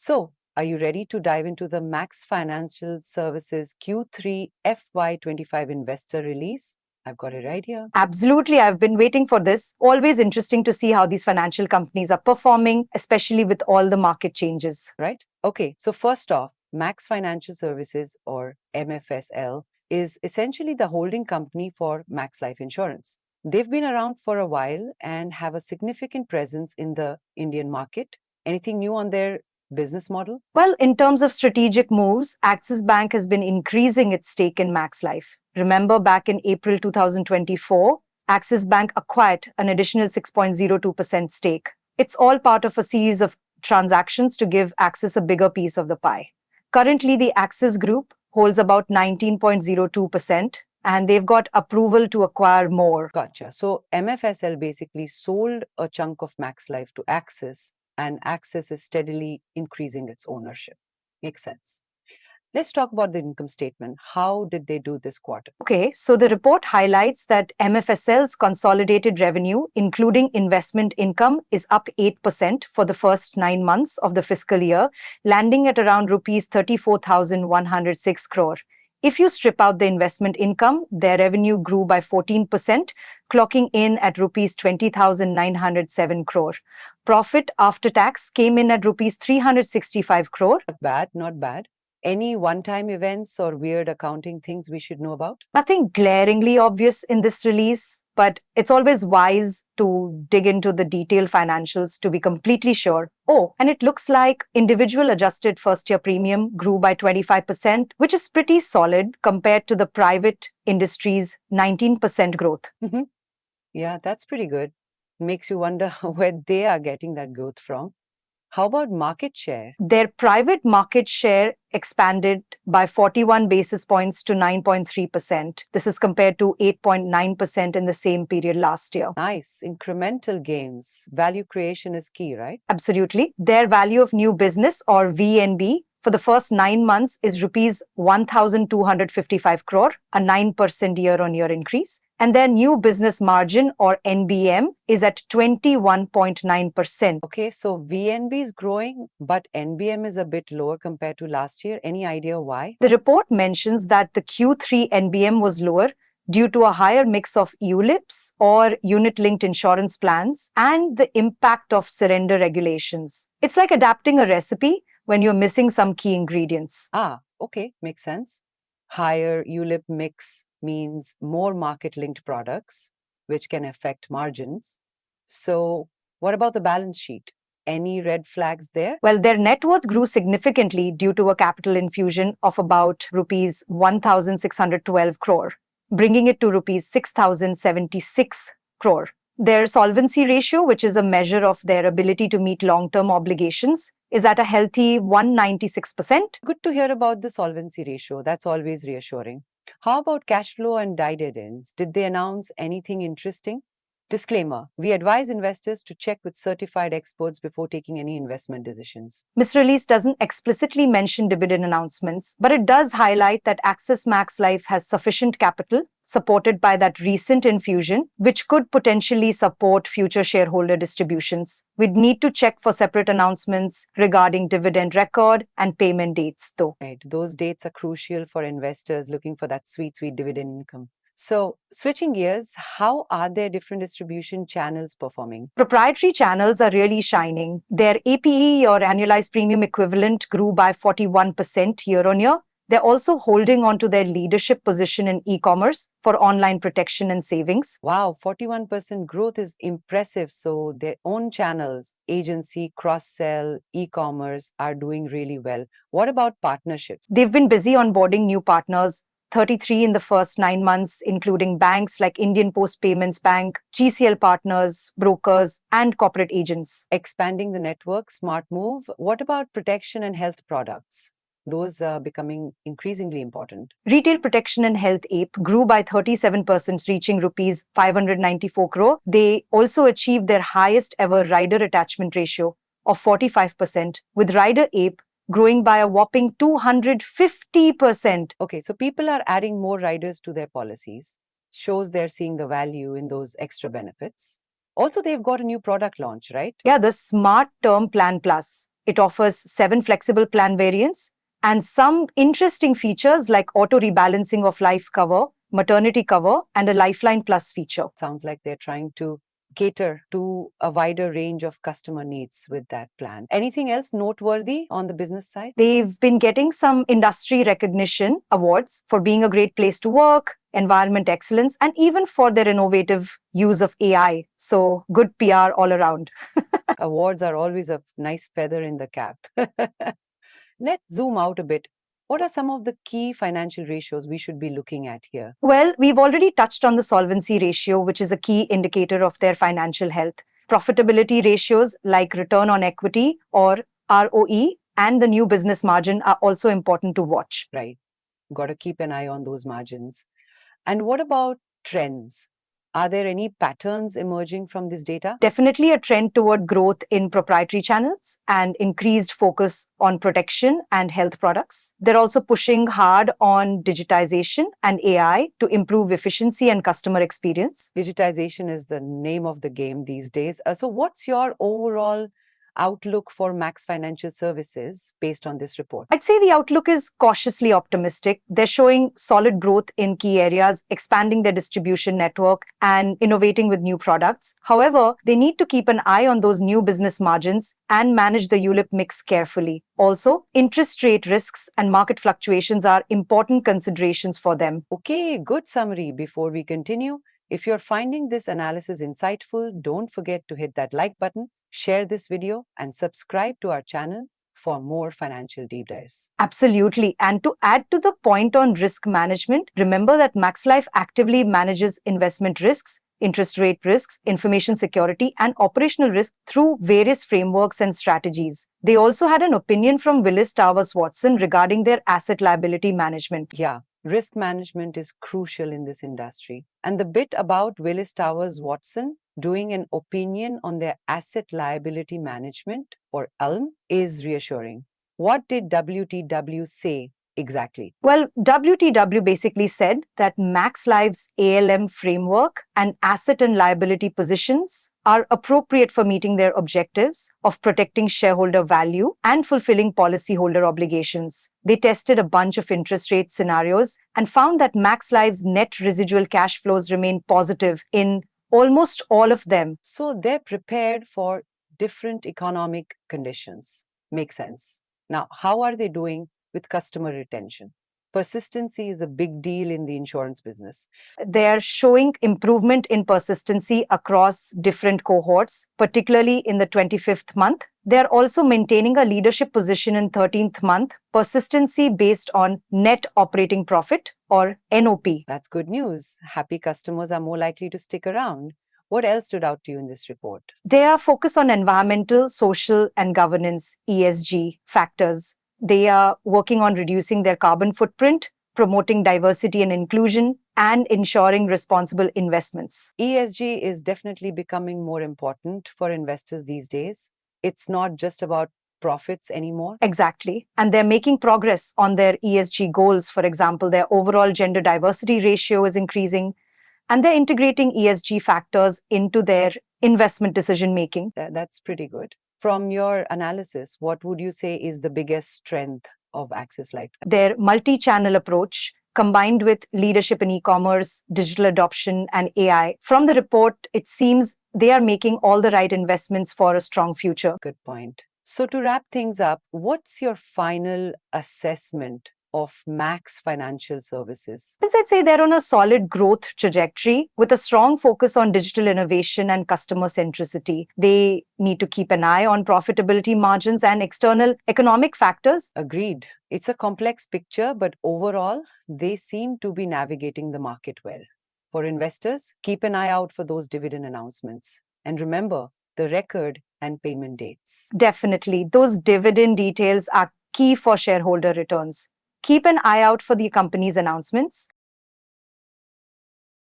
So, are you ready to dive into the Max Financial Services Q3 FY25 investor release? I've got it right here. Absolutely. I've been waiting for this. Always interesting to see how these financial companies are performing, especially with all the market changes. Right? Okay, so first off, Max Financial Services, or MFSL, is essentially the holding company for Max Life Insurance. They've been around for a while and have a significant presence in the Indian market. Anything new on their business model? Well, in terms of strategic moves, Axis Bank has been increasing its stake in Max Life. Remember, back in April 2024, Axis Bank acquired an additional 6.02% stake. It's all part of a series of transactions to give Axis a bigger piece of the pie. Currently, the Axis Group holds about 19.02%, and they've got approval to acquire more. Gotcha. So MFSL basically sold a chunk of Max Life to Axis, and Axis is steadily increasing its ownership. Makes sense. Let's talk about the income statement. How did they do this quarter? Okay, so the report highlights that MFSL's consolidated revenue, including investment income, is up 8% for the first 9 months of the fiscal year, landing at around rupees 34,106 crore. If you strip out the investment income, their revenue grew by 14%, clocking in at rupees 20,907 crore. Profit after tax came in at rupees 365 crore. Not bad, not bad. Any one-time events or weird accounting things we should know about? Nothing glaringly obvious in this release, but it's always wise to dig into the detailed financials to be completely sure. Oh, and it looks like individual adjusted first-year premium grew by 25%, which is pretty solid compared to the private industry's 19% growth. Yeah, that's pretty good. Makes you wonder where they are getting that growth from. How about market share? Their private market share expanded by 41 basis points to 9.3%. This is compared to 8.9% in the same period last year. Nice. Incremental gains. Value creation is key, right? Absolutely. Their value of new business, or VNB, for the first 9 months is rupees 1,255 crore, a 9% year-on-year increase. And their new business margin, or NBM, is at 21.9%. Okay, so VNB is growing, but NBM is a bit lower compared to last year. Any idea why? The report mentions that the Q3 NBM was lower due to a higher mix of ULIPs, or unit-linked insurance plans, and the impact of surrender regulations. It's like adapting a recipe when you're missing some key ingredients. Okay, makes sense. Higher ULIP mix means more market-linked products, which can affect margins. So, what about the balance sheet? Any red flags there? Well, their net worth grew significantly due to a capital infusion of about rupees 1,612 crore, bringing it to rupees 6,076 crore. Their solvency ratio, which is a measure of their ability to meet long-term obligations, is at a healthy 196%. Good to hear about the solvency ratio. That's always reassuring. How about cash flow and dividends? Did they announce anything interesting? Disclaimer: we advise investors to check with certified experts before taking any investment decisions. This release doesn't explicitly mention dividend announcements, but it does highlight that Axis Max Life has sufficient capital, supported by that recent infusion, which could potentially support future shareholder distributions. We'd need to check for separate announcements regarding dividend record and payment dates, though. Right, those dates are crucial for investors looking for that sweet, sweet dividend income. So, switching gears, how are their different distribution channels performing? Proprietary channels are really shining. Their APE, or annualized premium equivalent, grew by 41% year-on-year. They're also holding on to their leadership position in e-commerce for online protection and savings. Wow, 41% growth is impressive. So, their own channels, agency, cross-sell, e-commerce, are doing really well. What about partnerships? They've been busy onboarding new partners, 33 in the first 9 months, including banks like Indian Post Payments Bank, GCL partners, brokers, and corporate agents. Expanding the network, smart move. What about protection and health products? Those are becoming increasingly important. Retail protection and health APE grew by 37%, reaching rupees 594 crore. They also achieved their highest ever rider attachment ratio of 45%, with rider APE growing by a whopping 250%. Okay, so people are adding more riders to their policies. Shows they're seeing the value in those extra benefits. Also, they've got a new product launch, right? Yeah, the Smart Term Plan Plus. It offers 7 flexible plan variants and some interesting features like auto rebalancing of life cover, maternity cover, and a Lifeline Plus feature. Sounds like they're trying to cater to a wider range of customer needs with that plan. Anything else noteworthy on the business side? They've been getting some industry recognition awards for being a great place to work, environment excellence, and even for their innovative use of AI. So good PR all around. Awards are always a nice feather in the cap. Let's zoom out a bit. What are some of the key financial ratios we should be looking at here? Well, we've already touched on the solvency ratio, which is a key indicator of their financial health. Profitability ratios like return on equity or ROE and the new business margin are also important to watch. Right. Got to keep an eye on those margins. And what about trends? Are there any patterns emerging from this data? Definitely a trend toward growth in proprietary channels and increased focus on protection and health products. They're also pushing hard on digitization and AI to improve efficiency and customer experience. Digitization is the name of the game these days. So, what's your overall outlook for Max Financial Services based on this report? I'd say the outlook is cautiously optimistic. They're showing solid growth in key areas, expanding their distribution network, and innovating with new products. However, they need to keep an eye on those new business margins and manage the ULIP mix carefully. Also, interest rate risks and market fluctuations are important considerations for them. Okay, good summary. Before we continue, if you're finding this analysis insightful, don't forget to hit that like button, share this video, and subscribe to our channel for more financial deep dives. Absolutely. And to add to the point on risk management, remember that Max Life actively manages investment risks, interest rate risks, information security, and operational risk through various frameworks and strategies. They also had an opinion from Willis Towers Watson regarding their asset liability management. Yeah, risk management is crucial in this industry. And the bit about Willis Towers Watson doing an opinion on their asset liability management, or ALM, is reassuring. What did WTW say exactly? Well, WTW basically said that Max Life's ALM framework and asset and liability positions are appropriate for meeting their objectives of protecting shareholder value and fulfilling policyholder obligations. They tested a bunch of interest rate scenarios and found that Max Life's net residual cash flows remain positive in almost all of them. So they're prepared for different economic conditions. Makes sense. Now, how are they doing with customer retention? Persistency is a big deal in the insurance business. They're showing improvement in persistency across different cohorts, particularly in the 25th month. They're also maintaining a leadership position in 13th month, persistency based on net operating profit or NOP. That's good news. Happy customers are more likely to stick around. What else stood out to you in this report? They are focused on environmental, social, and governance (ESG) factors. They are working on reducing their carbon footprint, promoting diversity and inclusion, and ensuring responsible investments. ESG is definitely becoming more important for investors these days. It's not just about profits anymore. Exactly. And they're making progress on their ESG goals. For example, their overall gender diversity ratio is increasing, and they're integrating ESG factors into their investment decision making. That's pretty good. From your analysis, what would you say is the biggest strength of Axis Life? Their multi-channel approach, combined with leadership in e-commerce, digital adoption, and AI. From the report, it seems they are making all the right investments for a strong future. Good point. So to wrap things up, what's your final assessment of Max Financial Services? I'd say they're on a solid growth trajectory with a strong focus on digital innovation and customer centricity. They need to keep an eye on profitability margins and external economic factors. Agreed. It's a complex picture, but overall, they seem to be navigating the market well. For investors, keep an eye out for those dividend announcements. And remember the record and payment dates. Definitely. Those dividend details are key for shareholder returns. Keep an eye out for the company's announcements.